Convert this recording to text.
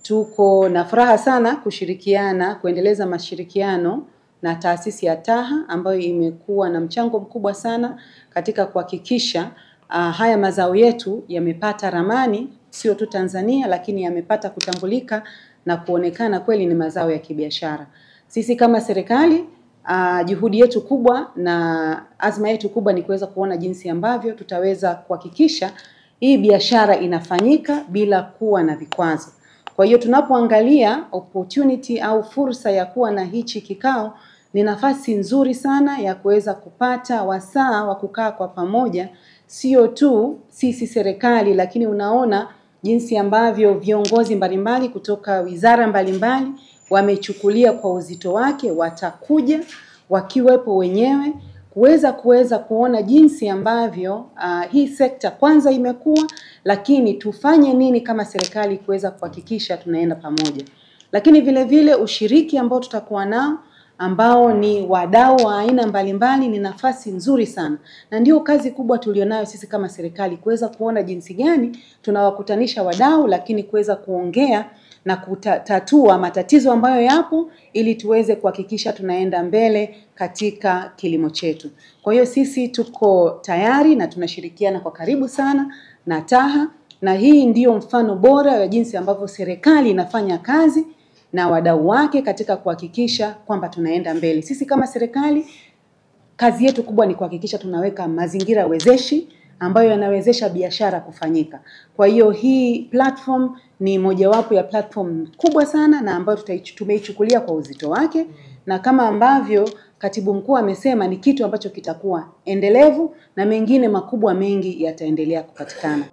tuko na furaha sana kushirikiana, kuendeleza mashirikiano na taasisi ya TAHA ambayo imekuwa na mchango mkubwa sana katika kuhakikisha haya mazao yetu yamepata ramani, sio tu Tanzania lakini yamepata kutambulika na kuonekana kweli ni mazao ya kibiashara. Sisi kama serikali juhudi yetu kubwa na azma yetu kubwa ni kuweza kuona jinsi ambavyo tutaweza kuhakikisha hii biashara inafanyika bila kuwa na vikwazo. Kwa hiyo tunapoangalia opportunity au fursa ya kuwa na hichi kikao, ni nafasi nzuri sana ya kuweza kupata wasaa wa kukaa kwa pamoja, sio tu sisi serikali lakini unaona jinsi ambavyo viongozi mbalimbali kutoka wizara mbalimbali wamechukulia kwa uzito wake, watakuja wakiwepo wenyewe kuweza kuona jinsi ambavyo hii sekta kwanza imekuwa, lakini tufanye nini kama serikali kuweza kuhakikisha tunaenda pamoja. Lakini vile vile ushiriki ambao tutakuwa nao ambao ni wadau wa aina mbalimbali ni nafasi nzuri sana. Na ndio kazi kubwa tulionayo sisi kama serikali kuweza kuona jinsi gani tunawakutanisha wadau lakini kuweza kuongea na kutatua matatizo ambayo yapo ili tuweze kuhakikisha tunaenda mbele katika kilimo chetu. Kwa hiyo sisi tuko tayari na tunashirikiana kwa karibu sana na TAHA, na hii ndio mfano bora wa jinsi ambavyo serikali inafanya kazi na wadau wake katika kuhakikisha kwamba tunaenda mbele. Sisi kama serikali kazi yetu kubwa ni kuhakikisha tunaweka mazingira wezeshi ambayo yanawezesha biashara kufanyika. Kwa hiyo hii platform ni mojawapo ya platform kubwa sana na ambayo tumeichukulia kwa uzito wake, na kama ambavyo Katibu Mkuu amesema ni kitu ambacho kitakuwa endelevu na mengine makubwa mengi yataendelea kupatikana.